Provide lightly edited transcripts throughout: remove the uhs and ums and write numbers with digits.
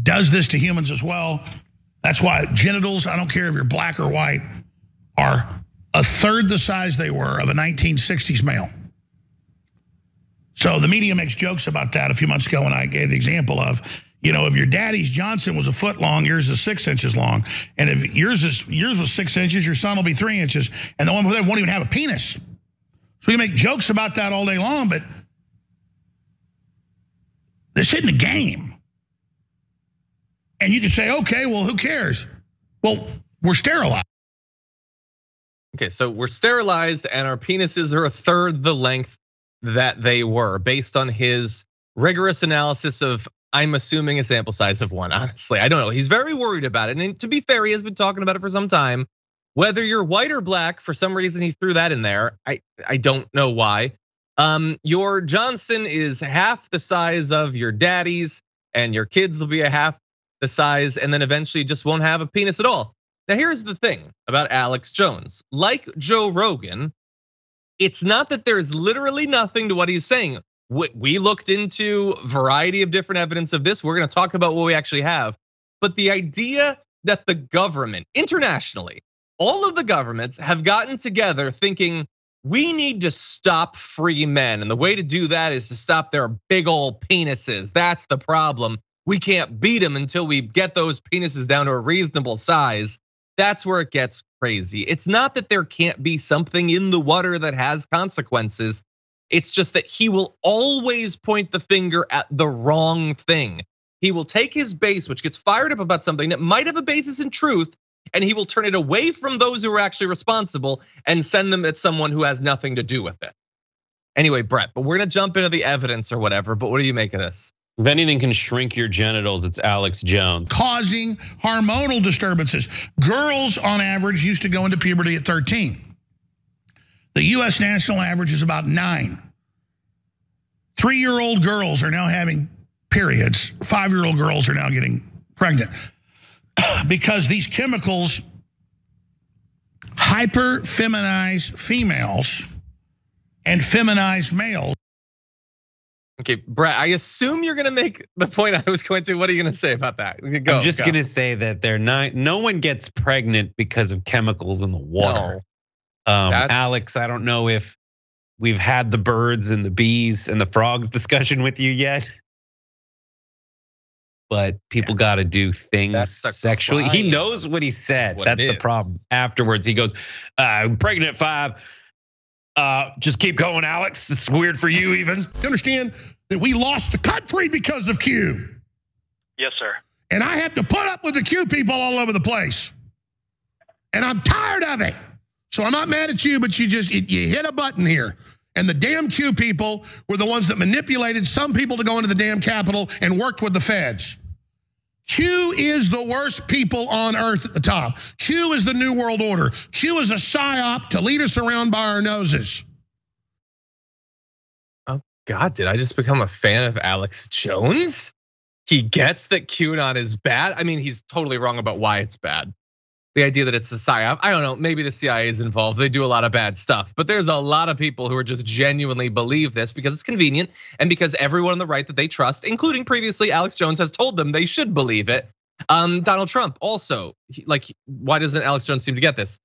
does this to humans as well. That's why genitals, I don't care if you're black or white, are a third the size they were of a 1960s male. So the media makes jokes about that a few months ago when I gave the example of, you know, if your daddy's Johnson was a foot long, yours is 6 inches long. And if yours was 6 inches, your son will be 3 inches. And the one with them won't even have a penis. So we make jokes about that all day long, but this isn't a game. And you can say, okay, well, who cares? Well, we're sterilized. Okay, so we're sterilized and our penises are a third the length that they were based on his rigorous analysis of, I'm assuming, a sample size of 1. Honestly, I don't know. He's very worried about it. And to be fair, he has been talking about it for some time. Whether you're white or black, for some reason he threw that in there. I don't know why. Your Johnson is half the size of your daddy's, and your kids will be a half the size, and then eventually just won't have a penis at all. Now, here's the thing about Alex Jones. Like Joe Rogan, it's not that there's literally nothing to what he's saying. We looked into a variety of different evidence of this. We're gonna talk about what we actually have. But the idea that the government, internationally, all of the governments have gotten together thinking, we need to stop free men. And the way to do that is to stop their big old penises. That's the problem. We can't beat them until we get those penises down to a reasonable size. That's where it gets crazy. It's not that there can't be something in the water that has consequences. It's just that he will always point the finger at the wrong thing. He will take his base, which gets fired up about something that might have a basis in truth, and he will turn it away from those who are actually responsible and send them at someone who has nothing to do with it. Anyway, Brett, but we're gonna jump into the evidence or whatever, but what do you make of this? If anything can shrink your genitals, it's Alex Jones. Causing hormonal disturbances. Girls on average used to go into puberty at 13. The US national average is about 9. 3-year-old girls are now having periods. 5-year-old girls are now getting pregnant. Because these chemicals hyper-feminize females and feminize males. Okay, Brett, I assume you're gonna make the point I was going to. What are you gonna say about that? Go, I'm just gonna say that they're not. No one gets pregnant because of chemicals in the water. No. Alex, I don't know if we've had the birds and the bees and the frogs discussion with you yet, but people got to do things sexually. He knows what he said. That's the problem. Afterwards, he goes, "I'm pregnant at 5. Just keep going, Alex. It's weird for you even." You understand that we lost the country because of Q? Yes, sir. And I have to put up with the Q people all over the place. And I'm tired of it. So I'm not mad at you, but you hit a button here. And the damn Q people were the ones that manipulated some people to go into the damn Capitol and worked with the feds. Q is the worst people on earth at the top. Q is the New World Order. Q is a psyop to lead us around by our noses. Oh God, did I just become a fan of Alex Jones? He gets that QAnon is bad. I mean, he's totally wrong about why it's bad. The idea that it's a psyop, I don't know, maybe the CIA is involved. They do a lot of bad stuff, but there's a lot of people who are just genuinely believe this because it's convenient and because everyone on the right that they trust, including previously Alex Jones, has told them they should believe it. Donald Trump also, like, why doesn't Alex Jones seem to get this?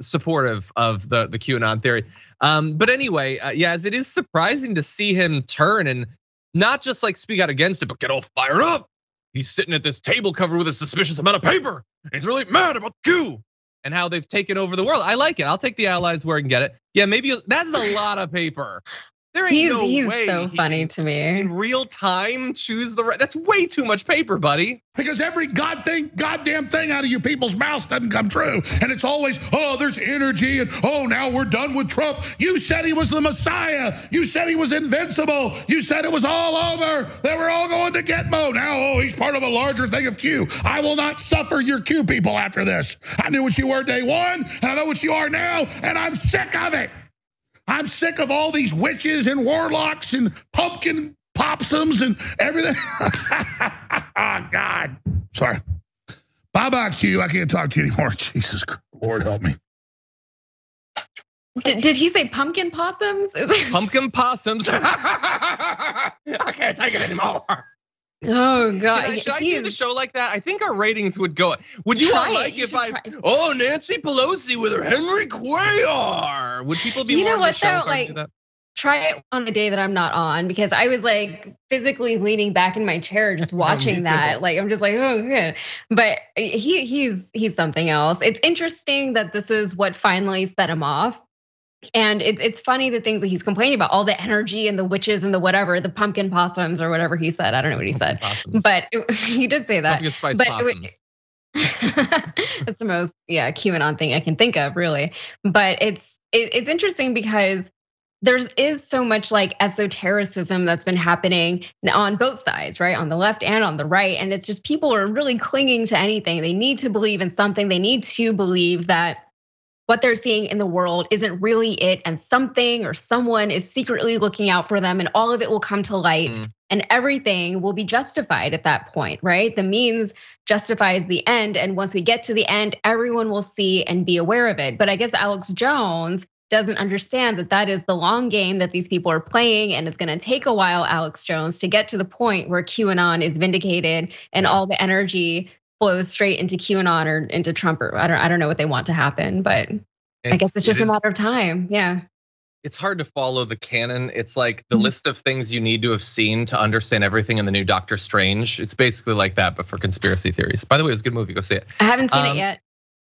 Supportive of the QAnon theory. But anyway, yeah, as it is surprising to see him turn and not just like speak out against it, but get all fired up. He's sitting at this table covered with a suspicious amount of paper. And he's really mad about the coup and how they've taken over the world. I like it. I'll take the allies where I can get it. Yeah, maybe that's a lot of paper. There ain't no way. He's so funny to me. In real time, choose the right. That's way too much paper, buddy. Because every goddamn thing out of you people's mouths doesn't come true. And it's always, oh, there's energy and oh, now we're done with Trump. You said he was the Messiah. You said he was invincible. You said it was all over. They were all going to Gitmo. Now, oh, he's part of a larger thing of Q. I will not suffer your Q people after this. I knew what you were day one, and I know what you are now, and I'm sick of it. I'm sick of all these witches and warlocks and pumpkin possums and everything. Oh, God. Sorry. Bye-bye, Q. I can't talk to you anymore. Jesus Christ. Lord help me. Did he say pumpkin possums? Pumpkin possums. I can't take it anymore. Oh God! Should I do the show like that? I think our ratings would go. Would you all like if oh, Nancy Pelosi with her Henry Cuellar? Would people be more on the show if I do that? Try it on a day that I'm not on, because I was like physically leaning back in my chair just watching that. Like I'm just like, oh good. But he's something else. It's interesting that this is what finally set him off. And it's funny the things that he's complaining about, all the energy and the witches and the whatever, the pumpkin possums or whatever he said. I don't know what he said, but he did say that. Pumpkin spice possums. That's the most QAnon thing I can think of, really. But it's interesting because there is so much like esotericism that's been happening on both sides, right? On the left and on the right. And it's just people are really clinging to anything. They need to believe in something. They need to believe that what they're seeing in the world isn't really it, and something or someone is secretly looking out for them, and all of it will come to light and everything will be justified at that point, right? The means justifies the end. And once we get to the end, everyone will see and be aware of it. But I guess Alex Jones doesn't understand that that is the long game that these people are playing, and it's going to take a while, Alex Jones, to get to the point where QAnon is vindicated and all the energy flows straight into QAnon or into Trump, or I don't know what they want to happen, but I guess it's just a matter of time. Yeah. It's hard to follow the canon. It's like the list of things you need to have seen to understand everything in the new Doctor Strange. It's basically like that, but for conspiracy theories. By the way, it was a good movie. Go see it. I haven't seen it yet.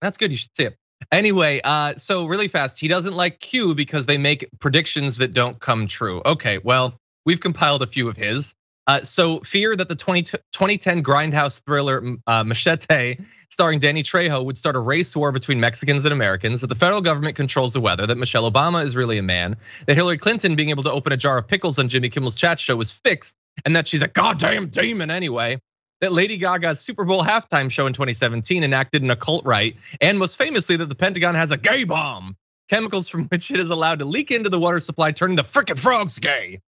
That's good. You should see it. Anyway, so really fast, he doesn't like Q because they make predictions that don't come true. Okay, well, we've compiled a few of his. So fear that the 2010 grindhouse thriller Machete, starring Danny Trejo, would start a race war between Mexicans and Americans, that the federal government controls the weather, that Michelle Obama is really a man, that Hillary Clinton being able to open a jar of pickles on Jimmy Kimmel's chat show was fixed, and that she's a goddamn demon anyway, that Lady Gaga's Super Bowl halftime show in 2017 enacted an occult rite, and most famously that the Pentagon has a gay bomb, chemicals from which it is allowed to leak into the water supply, turning the frickin' frogs gay.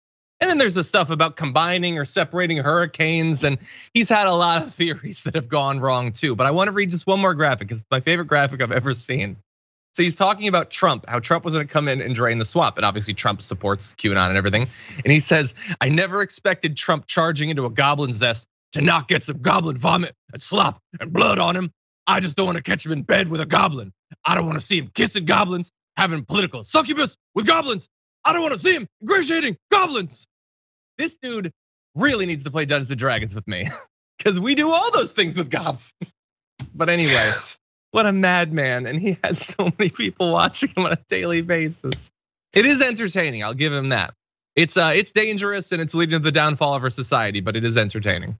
And then there's the stuff about combining or separating hurricanes, and he's had a lot of theories that have gone wrong too. But I want to read just one more graphic, because it's my favorite graphic I've ever seen. So he's talking about Trump, how Trump was gonna come in and drain the swamp, and obviously Trump supports QAnon and everything. And he says, I never expected Trump charging into a goblin's nest to not get some goblin vomit and slop and blood on him. I just don't want to catch him in bed with a goblin. I don't want to see him kissing goblins, having political succubus with goblins. I don't want to see him ingratiating goblins. This dude really needs to play Dungeons and Dragons with me, because we do all those things with goblins. But anyway, what a madman, and he has so many people watching him on a daily basis. It is entertaining, I'll give him that. It's dangerous and it's leading to the downfall of our society, but it is entertaining.